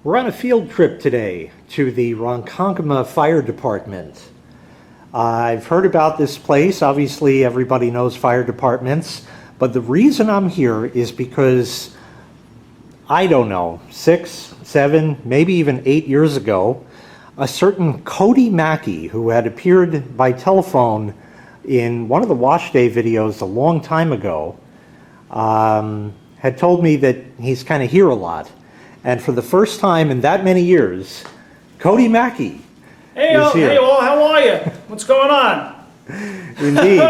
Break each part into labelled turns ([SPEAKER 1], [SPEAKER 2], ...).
[SPEAKER 1] We're on a field trip today to the Ronkonkoma Fire Department. I've heard about this place. Obviously, everybody knows fire departments. But the reason I'm here is because, I don't know, 6, 7, maybe even 8 years ago, a certain Kody Mackey, who had appeared by telephone in one of the wash day videos a long time ago, had told me that he's kind of here a lot. And for the first time in that many years, Kody Mackey is here.
[SPEAKER 2] Hey all, how are you? What's going on?
[SPEAKER 1] Indeed.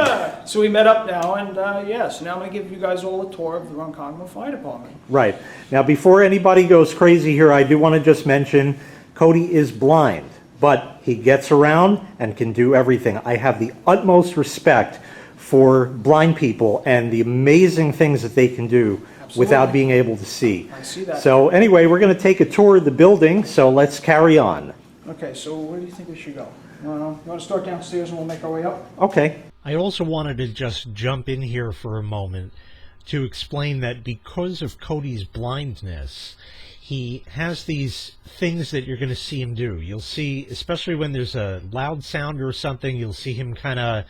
[SPEAKER 2] So we met up now, and so now I'm going to give you guys all a tour of the Ronkonkoma Fire Department.
[SPEAKER 1] Right. Now, before anybody goes crazy here, I do want to just mention Kody is blind, but he gets around and can do everything. I have the utmost respect for blind people and the amazing things that they can do without being able to see.
[SPEAKER 2] I see that.
[SPEAKER 1] So anyway, we're going to take a tour of the building, so let's carry on.
[SPEAKER 2] Okay, so where do you think we should go? You want to start downstairs and we'll make our way up?
[SPEAKER 1] Okay.
[SPEAKER 3] I also wanted to just jump in here for a moment to explain that because of Kodys blindness, he has these things that you're going to see him do. You'll see, especially when there's a loud sound or something, you'll see him kind of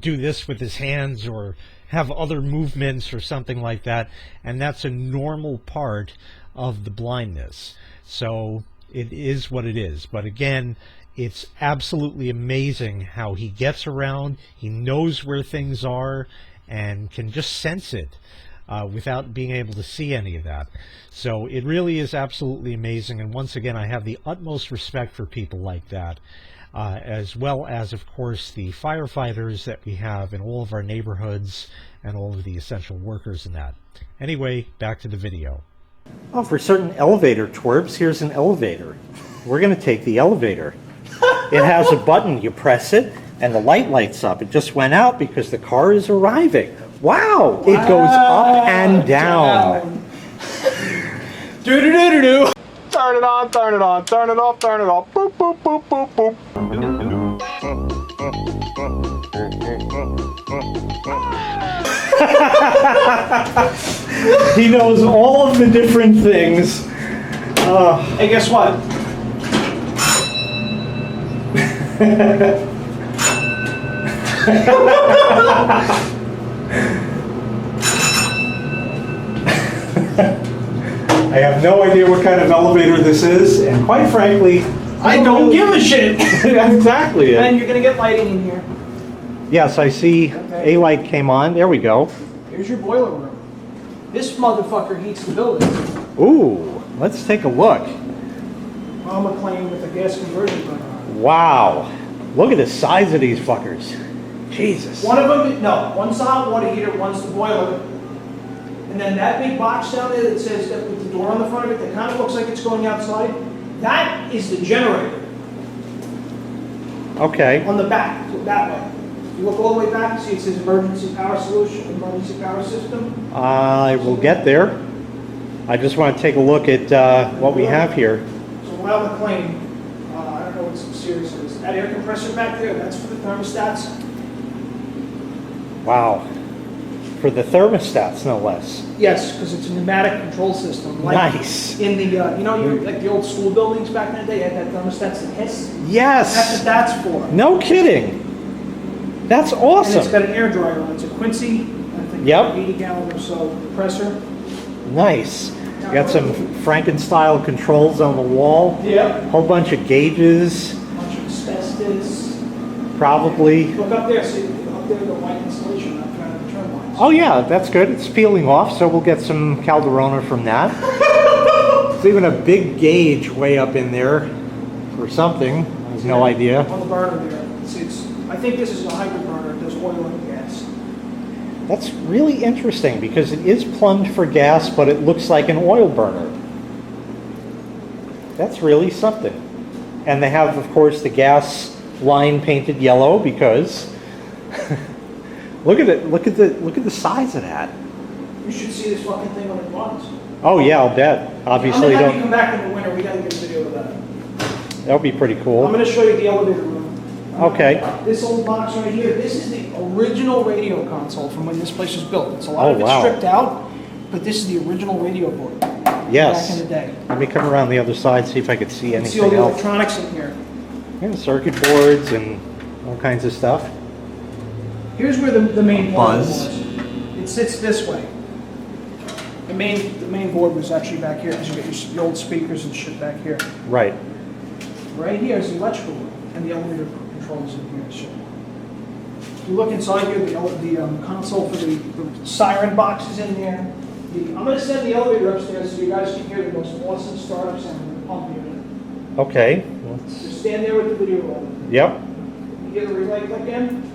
[SPEAKER 3] do this with his hands or have other movements or something like that, and that's a normal part of the blindness. So it is what it is. But again, it's absolutely amazing how he gets around, he knows where things are, and can just sense it without being able to see any of that. So it really is absolutely amazing, and once again, I have the utmost respect for people like that. As well as, of course, the firefighters that we have in all of our neighborhoods and all of the essential workers in that. Anyway, back to the video.
[SPEAKER 1] Oh, for certain elevator twerps, here's an elevator. We're going to take the elevator. It has a button. You press it, and the light lights up. It just went out because the car is arriving. Wow! It goes up and down.
[SPEAKER 2] Do-do-do-do-do!
[SPEAKER 4] Turn it on, turn it on, turn it off, turn it off. Boop, boop, boop, boop, boop.
[SPEAKER 1] He knows all of the different things.
[SPEAKER 2] Hey, guess what?
[SPEAKER 1] I have no idea what kind of elevator this is, and quite frankly,
[SPEAKER 2] I don't give a shit!
[SPEAKER 1] That's exactly it.
[SPEAKER 2] And you're going to get lighting in here.
[SPEAKER 1] Yes, I see a light came on. There we go.
[SPEAKER 2] Here's your boiler room. This motherfucker heats the building.
[SPEAKER 1] Ooh, let's take a look.
[SPEAKER 2] I'm McLean with a gas conversion burner on.
[SPEAKER 1] Wow. Look at the size of these fuckers. Jesus.
[SPEAKER 2] One of them, no, one's the hot water heater, one's the boiler. And then that big box down there that says that with the door on the front of it that kind of looks like it's going outside, that is the generator.
[SPEAKER 1] Okay.
[SPEAKER 2] On the back, that way. You look all the way back, see it says emergency power solution, emergency power system.
[SPEAKER 1] I will get there. I just want to take a look at what we have here.
[SPEAKER 2] So while McLean, I don't know what some serious is. That air compressor back there, that's for the thermostats.
[SPEAKER 1] Wow. For the thermostats, no less.
[SPEAKER 2] Yes, because it's a pneumatic control system. Like
[SPEAKER 1] Nice.
[SPEAKER 2] In the, like the old school buildings back in the day, had that thermostats that hiss.
[SPEAKER 1] Yes.
[SPEAKER 2] That's what that's for.
[SPEAKER 1] No kidding. That's awesome.
[SPEAKER 2] And it's got an air dryer on it. It's a Quincy, I think,
[SPEAKER 1] Yep.
[SPEAKER 2] 80 gallon or so compressor.
[SPEAKER 1] Nice. You got some Franken-style controls on the wall.
[SPEAKER 2] Yeah.
[SPEAKER 1] Whole bunch of gauges.
[SPEAKER 2] A bunch of asbestos.
[SPEAKER 1] Probably.
[SPEAKER 2] Look up there, see up there the white insulation up trying to turn lines.
[SPEAKER 1] Oh yeah, that's good. It's peeling off, so we'll get some Calderona from that. There's even a big gauge way up in there for something. I have no idea.
[SPEAKER 2] On the burner there. I think this is a hybrid burner. It does oil and gas.
[SPEAKER 1] That's really interesting because it is plumbed for gas, but it looks like an oil burner. That's really something. And they have, of course, the gas line painted yellow because look at it. Look at the size of that.
[SPEAKER 2] You should see this fucking thing when it runs.
[SPEAKER 1] Oh yeah, I'll bet. Obviously,
[SPEAKER 2] I'm gonna have you
[SPEAKER 1] don't.
[SPEAKER 2] come back in the winter. We gotta get a video of that.
[SPEAKER 1] That would be pretty
[SPEAKER 2] I'm
[SPEAKER 1] cool.
[SPEAKER 2] gonna show you the elevator room.
[SPEAKER 1] Okay.
[SPEAKER 2] This old box right here, this is the original radio console from when this place was built. It's a lot
[SPEAKER 1] Oh,
[SPEAKER 2] of it
[SPEAKER 1] wow.
[SPEAKER 2] stripped out, but this is the original radio board.
[SPEAKER 1] Yes.
[SPEAKER 2] back in the day.
[SPEAKER 1] Let me come around the other side, see if I could see
[SPEAKER 2] You can see all
[SPEAKER 1] anything
[SPEAKER 2] the
[SPEAKER 1] else.
[SPEAKER 2] electronics in here.
[SPEAKER 1] Yeah, circuit boards and all kinds of stuff.
[SPEAKER 2] Here's where the main board
[SPEAKER 1] Buzz.
[SPEAKER 2] was. It sits this way. The main board was actually back here, because you get your old speakers and shit back here.
[SPEAKER 1] Right.
[SPEAKER 2] Right here is the electrical room, and the elevator controls in here and shit. If you look inside here, the console for the siren box is in there. I'm going to send the elevator upstairs so you guys can hear the most awesome startup sound of the pump unit.
[SPEAKER 1] Okay.
[SPEAKER 2] Just stand there with the video rolling.
[SPEAKER 1] Yep.
[SPEAKER 2] You hear the relay click in?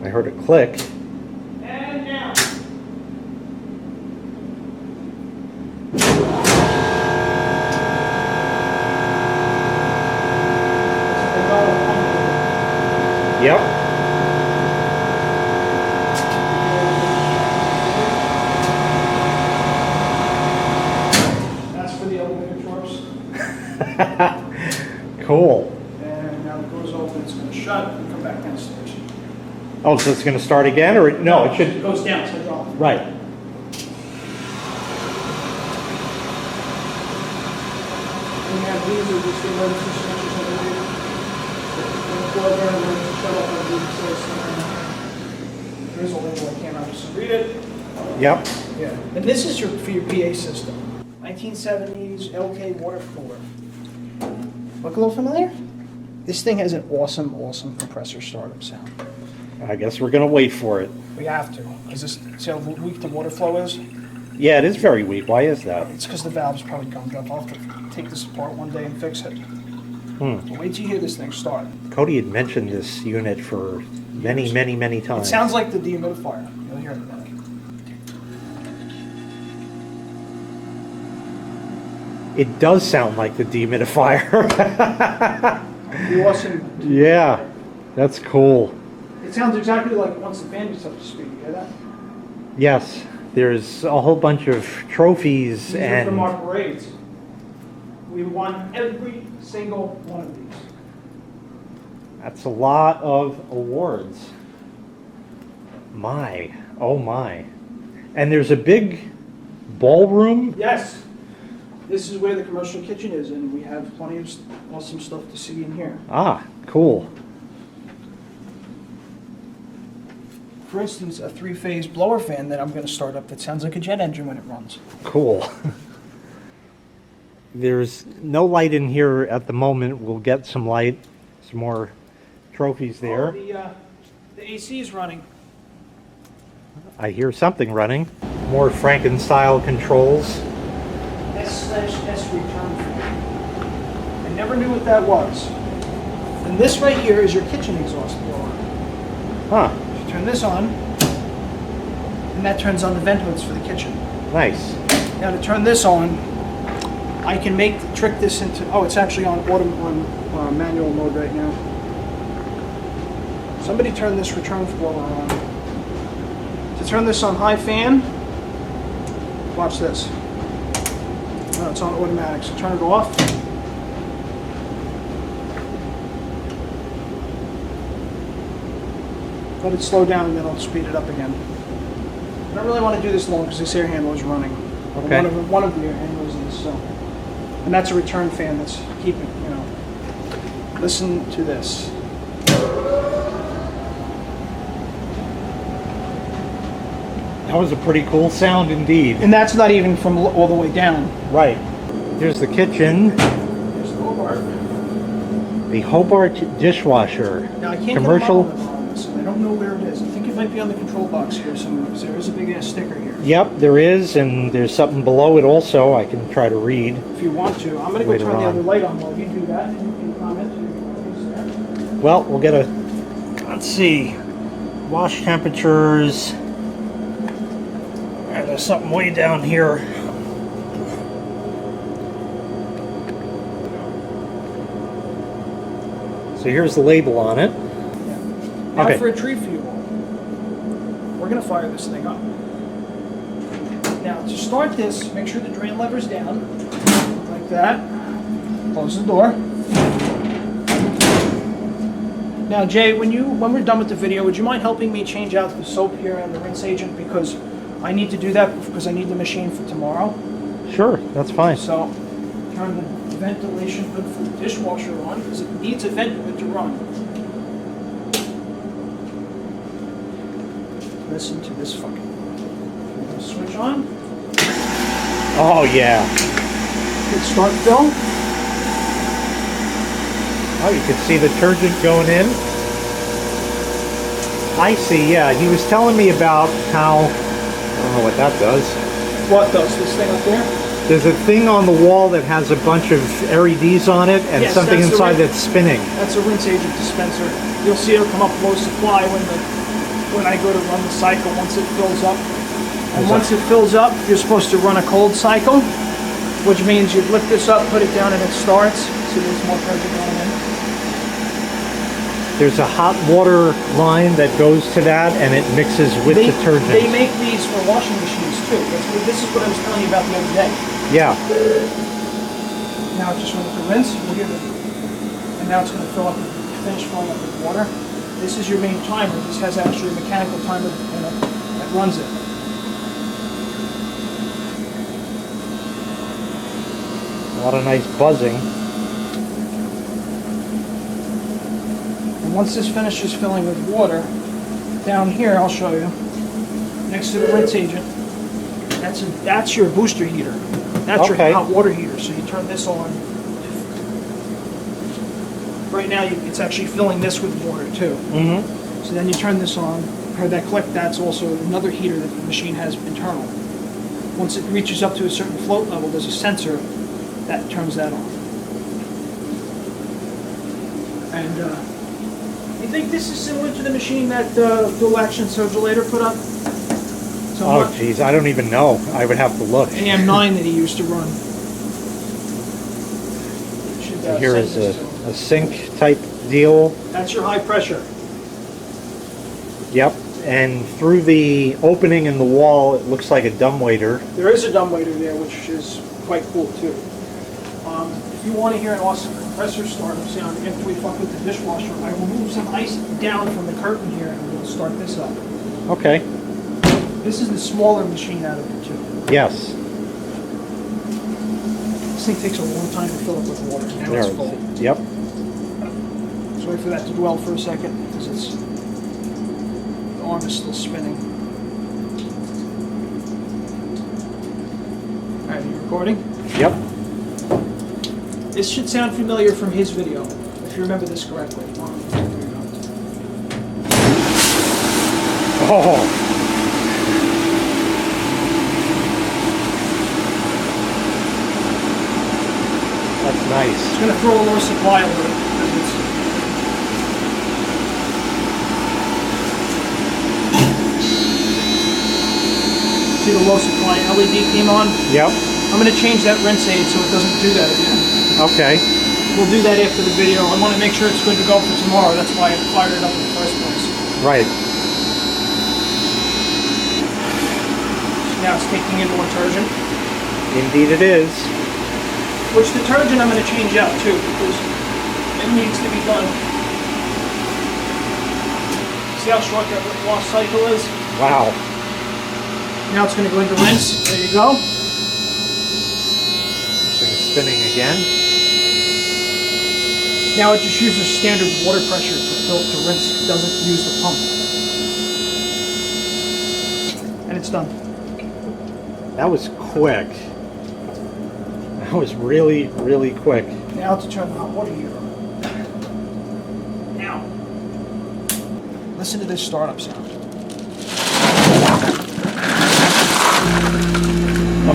[SPEAKER 1] I heard a click.
[SPEAKER 2] And now.
[SPEAKER 1] Yep.
[SPEAKER 2] That's for the elevator torps.
[SPEAKER 1] Cool.
[SPEAKER 2] And now it goes open, it's going to shut, and come back downstairs.
[SPEAKER 1] Oh, so it's going to start again, or no? It
[SPEAKER 2] It
[SPEAKER 1] should.
[SPEAKER 2] goes down, so drop.
[SPEAKER 1] Right.
[SPEAKER 2] And we have these are just the emergency switches over here. When the door burns, we're going to shut off the lead source. There's a label, I can't obviously read it.
[SPEAKER 1] Yep.
[SPEAKER 2] Yeah. And this is for your PA system. 1970s LK water cooler. Look a little familiar? This thing has an awesome, awesome compressor startup sound.
[SPEAKER 1] I guess we're going to wait for it.
[SPEAKER 2] We have to. Is this, see how weak the water flow is?
[SPEAKER 1] Yeah, it is very weak. Why is that?
[SPEAKER 2] It's because the valve's probably gummed up. I'll have to take this apart one day and fix it.
[SPEAKER 1] Hmm.
[SPEAKER 2] So wait till you hear this thing start.
[SPEAKER 1] Cody had mentioned this unit for many, many, many times.
[SPEAKER 2] It sounds like the dehumidifier. You'll hear it in a minute.
[SPEAKER 1] It does sound like the dehumidifier.
[SPEAKER 2] Be awesome.
[SPEAKER 1] Yeah, that's cool.
[SPEAKER 2] It sounds exactly like once the fan gets up to speed. You hear that?
[SPEAKER 1] Yes, there's a whole bunch of trophies
[SPEAKER 2] These are from
[SPEAKER 1] and
[SPEAKER 2] our parades. We won every single one of these.
[SPEAKER 1] that's a lot of awards. My, oh my. And there's a big ballroom.
[SPEAKER 2] Yes. This is where the commercial kitchen is, and we have plenty of awesome stuff to see in here.
[SPEAKER 1] Ah, cool.
[SPEAKER 2] For instance, a three-phase blower fan that I'm going to start up that sounds like a jet engine when it runs.
[SPEAKER 1] Cool. There's no light in here at the moment. We'll get some light, some more trophies there.
[SPEAKER 2] Oh, the AC is running.
[SPEAKER 1] I hear something running. More Franken-style controls.
[SPEAKER 2] S/S return fan. I never knew what that was. And this right here is your kitchen exhaust blower.
[SPEAKER 1] Huh,
[SPEAKER 2] You turn this on, and that turns on the vent hoods for the kitchen.
[SPEAKER 1] nice.
[SPEAKER 2] Now to turn this on, I can trick this into, oh, it's actually on manual mode right now. Somebody turn this return blower on. To turn this on high fan, watch this. No, it's on automatic, so turn it off. Let it slow down and then I'll speed it up again. I don't really want to do this long because this air handler is running.
[SPEAKER 1] Okay.
[SPEAKER 2] One of the air handlers is, so. And that's a return fan that's keeping, you know. Listen to this.
[SPEAKER 1] That was a pretty cool sound indeed.
[SPEAKER 2] And that's not even from all the way down.
[SPEAKER 1] Right. Here's the kitchen.
[SPEAKER 2] There's the Hobart.
[SPEAKER 1] The Hobart dishwasher.
[SPEAKER 2] Now I can't
[SPEAKER 1] Commercial.
[SPEAKER 2] get a model number on this, and I don't know where it is. I think it might be on the control box here somewhere, because there is a big ass sticker here.
[SPEAKER 1] Yep, there is, and there's something below it also I can try to read.
[SPEAKER 2] If you want to, I'm going to go
[SPEAKER 1] Later
[SPEAKER 2] turn the
[SPEAKER 1] on.
[SPEAKER 2] other light on while you do that, and you can comment to there.
[SPEAKER 1] Well, we'll get a, let's see, wash temperatures. And there's something way down here. So here's the label on it.
[SPEAKER 2] Now
[SPEAKER 1] Okay.
[SPEAKER 2] for a tree fuel. We're going to fire this thing up. Now to start this, make sure the drain lever's down, like that. Close the door. Now Jay, when we're done with the video, would you mind helping me change out the soap here and the rinse agent? Because I need to do that because I need the machine for tomorrow.
[SPEAKER 1] Sure, that's fine.
[SPEAKER 2] So turn the ventilation hood for the dishwasher on because it needs a vent hood to run. Listen to this fucking switch on.
[SPEAKER 1] Oh, yeah.
[SPEAKER 2] Hit start fill.
[SPEAKER 1] Oh, you can see the detergent going in. I see, yeah. He was telling me about how, I don't know what that does.
[SPEAKER 2] What does this thing up there?
[SPEAKER 1] There's a thing on the wall that has a bunch of LEDs on it and
[SPEAKER 2] Yes,
[SPEAKER 1] something
[SPEAKER 2] that's the
[SPEAKER 1] inside
[SPEAKER 2] rin-
[SPEAKER 1] that's spinning.
[SPEAKER 2] That's a rinse agent dispenser. You'll see it'll come up low supply when I go to run the cycle once it fills up. And once it fills up, you're supposed to run a cold cycle, which means you lift this up, put it down, and it starts. See, there's more pressure going in.
[SPEAKER 1] There's a hot water line that goes to that and it mixes with detergent.
[SPEAKER 2] They make these for washing machines too. This is what I was telling you about the other day.
[SPEAKER 1] Yeah.
[SPEAKER 2] Now it's just going to rinse. We'll give it, and now it's going to finish filling up with water. This is your main timer. This has actually a mechanical timer that runs it.
[SPEAKER 1] A lot of nice buzzing.
[SPEAKER 2] And once this finishes filling with water, down here I'll show you, next to the rinse agent, that's your booster heater. That's
[SPEAKER 1] Okay.
[SPEAKER 2] your hot water heater. So you turn this on. Right now it's actually filling this with water too.
[SPEAKER 1] Mm-hmm.
[SPEAKER 2] So then you turn this on. Heard that click? That's also another heater that the machine has internal. Once it reaches up to a certain float level, there's a sensor that turns that on. And you think this is similar to the machine that dual action Surgelator put up? So
[SPEAKER 1] Oh, geez, I don't even know. I would have to look.
[SPEAKER 2] AM9 that he used to run. Should,
[SPEAKER 1] Here
[SPEAKER 2] send
[SPEAKER 1] is
[SPEAKER 2] this to him.
[SPEAKER 1] a sink type deal.
[SPEAKER 2] That's your high pressure.
[SPEAKER 1] Yep. And through the opening in the wall, it looks like a dumbwaiter.
[SPEAKER 2] There is a dumbwaiter there, which is quite cool too. If you want to hear an awesome compressor startup sound after we fuck with the dishwasher, I will move some ice down from the curtain here and we'll start this up.
[SPEAKER 1] Okay.
[SPEAKER 2] This is the smaller machine out of the two.
[SPEAKER 1] Yes.
[SPEAKER 2] This thing takes a long time to fill up with water. Now
[SPEAKER 1] There
[SPEAKER 2] it's
[SPEAKER 1] it
[SPEAKER 2] full.
[SPEAKER 1] is. Yep.
[SPEAKER 2] Let's wait for that to dwell for a second because the arm is still spinning. Alright, are you recording?
[SPEAKER 1] Yep.
[SPEAKER 2] This should sound familiar from his video, if you remember this correctly.
[SPEAKER 1] Oh. That's nice.
[SPEAKER 2] It's going to throw a lower supply a little because it's... See the low supply LED came on?
[SPEAKER 1] Yep.
[SPEAKER 2] I'm going to change that rinse aid so it doesn't do that again.
[SPEAKER 1] Okay.
[SPEAKER 2] We'll do that after the video. I want to make sure it's good to go for tomorrow. That's why I fired it up in the first place.
[SPEAKER 1] Right.
[SPEAKER 2] Now it's taking in more detergent.
[SPEAKER 1] Indeed it is.
[SPEAKER 2] Which detergent I'm going to change out too because it needs to be done. See how short that wash cycle is?
[SPEAKER 1] Wow.
[SPEAKER 2] Now it's going to go into rinse. There you go.
[SPEAKER 1] Thing's spinning again.
[SPEAKER 2] Now it just uses standard water pressure to rinse. It doesn't use the pump. And it's done.
[SPEAKER 1] That was quick. That was really, really quick.
[SPEAKER 2] Now to turn the hot water heater on. Now, listen to this startup sound.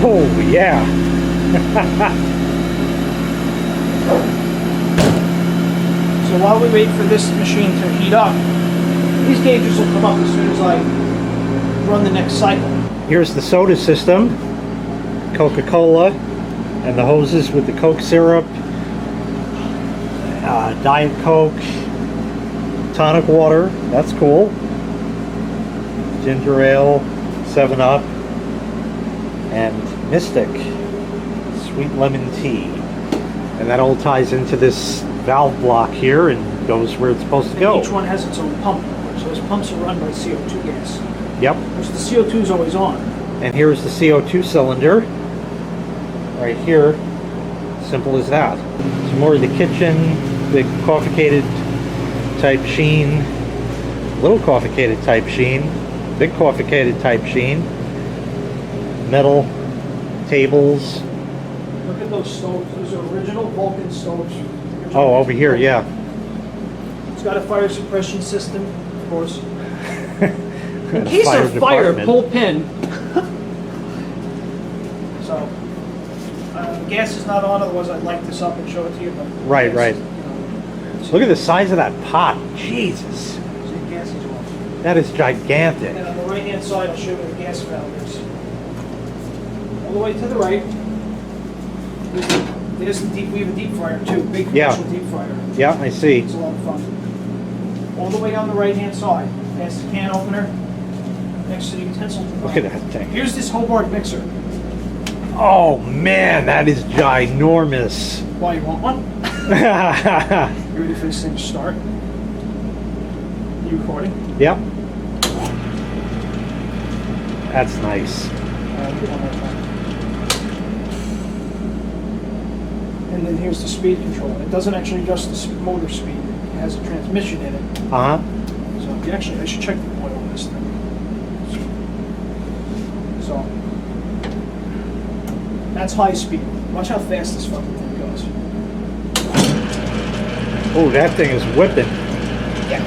[SPEAKER 1] Oh, yeah.
[SPEAKER 2] So while we wait for this machine to heat up, these gauges will come up as soon as I run the next cycle.
[SPEAKER 1] Here's the soda system. Coca-Cola. And the hoses with the Coke syrup. Diet Coke. Tonic water. That's cool. Ginger ale. 7-Up. And Mystic. Sweet lemon tea. And that all ties into this valve block here and goes where it's supposed to go.
[SPEAKER 2] Each one has its own pump. So those pumps are run by CO2 gas.
[SPEAKER 1] Yep.
[SPEAKER 2] Which the CO2 is always on.
[SPEAKER 1] And here's the CO2 cylinder. Right here. Simple as that. Some more of the kitchen, the coffee-cated type sheen, little coffee-cated type sheen, big coffee-cated type sheen, metal tables.
[SPEAKER 2] Look at those stoves. Those are original Vulcan stoves.
[SPEAKER 1] Oh, over here, yeah.
[SPEAKER 2] It's got a fire suppression system, of course.
[SPEAKER 1] In
[SPEAKER 2] case of fire, pull pin. So, gas is not on, otherwise I'd light this up and show it to you. But
[SPEAKER 1] Right, right.
[SPEAKER 2] You know,
[SPEAKER 1] Look at the size of that pot. Jesus.
[SPEAKER 2] so the gas is off.
[SPEAKER 1] That is gigantic.
[SPEAKER 2] And on the right-hand side, I'll show you where the gas valve is. All the way to the right. There's the deep. We have a deep fryer too. Big commercial deep fryer.
[SPEAKER 1] Yeah, I see.
[SPEAKER 2] It's a lot of fun. All the way on the right-hand side, past the can opener, next to the utensil.
[SPEAKER 1] Look at that thing.
[SPEAKER 2] Here's this Hobart mixer.
[SPEAKER 1] Oh man, that is ginormous.
[SPEAKER 2] Why, you want one?
[SPEAKER 1] Yep.
[SPEAKER 2] You ready for this thing to start? You recording?
[SPEAKER 1] That's nice.
[SPEAKER 2] One more time. And then here's the speed control. It doesn't actually adjust the motor speed. It has a transmission in it.
[SPEAKER 1] Uh-huh.
[SPEAKER 2] So actually, I should check the oil on this thing. So that's high speed. Watch how fast this fucking thing goes.
[SPEAKER 1] Oh, that thing is whipping.
[SPEAKER 2] Yeah.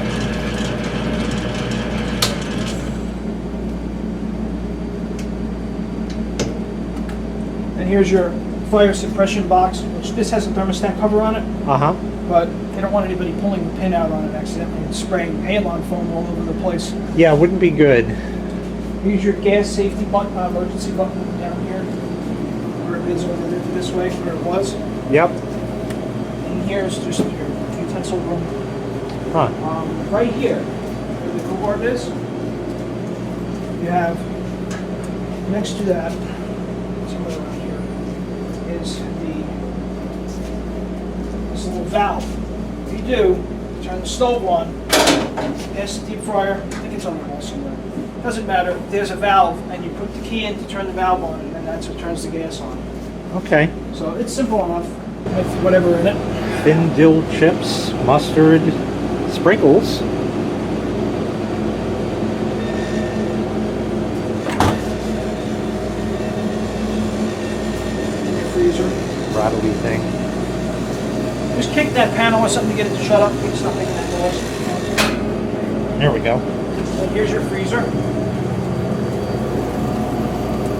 [SPEAKER 2] And here's your fire suppression box, which this has a thermostat cover on it,
[SPEAKER 1] Uh-huh.
[SPEAKER 2] but they don't want anybody pulling the pin out on it accidentally and spraying halon foam all over the place.
[SPEAKER 1] Yeah, wouldn't be good.
[SPEAKER 2] Here's your gas safety button, emergency button down here, where it is over there this way, where it was.
[SPEAKER 1] Yep.
[SPEAKER 2] And here's just your utensil room.
[SPEAKER 1] Huh.
[SPEAKER 2] Right here, where the Hobart is, you have, next to that, somewhere around here, is this little valve. What you do, turn the stove on, pass the deep fryer, I think it's on the wall somewhere. Doesn't matter, there's a valve, and you put the key in to turn the valve on, and that's what turns the gas on.
[SPEAKER 1] Okay.
[SPEAKER 2] So it's simple enough, with whatever in it.
[SPEAKER 1] Thin dill chips, mustard, sprinkles.
[SPEAKER 2] Freezer.
[SPEAKER 1] Rattly thing.
[SPEAKER 2] Just kick that panel or something to get it to shut up. It's not making that noise.
[SPEAKER 1] There we go.
[SPEAKER 2] And here's your freezer.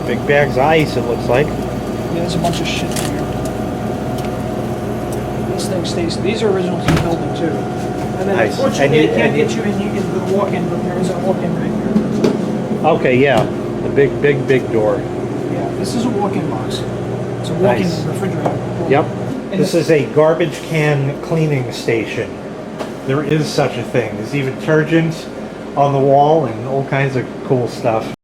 [SPEAKER 1] Big bags of ice, it looks like.
[SPEAKER 2] Yeah, there's a bunch of shit in here. This thing stays. These are originals in the building too. And then
[SPEAKER 1] Nice.
[SPEAKER 2] unfortunately,
[SPEAKER 1] And
[SPEAKER 2] they can't get you in. You can do a walk-in, but there is a walk-in right here.
[SPEAKER 1] Okay, yeah. The big door.
[SPEAKER 2] Yeah, this is a walk-in box. It's a walk-in
[SPEAKER 1] Nice.
[SPEAKER 2] refrigerator.
[SPEAKER 1] Yep.
[SPEAKER 2] And
[SPEAKER 1] This is a garbage can cleaning station. There is such a thing. There's even detergent on the wall and all kinds of cool stuff.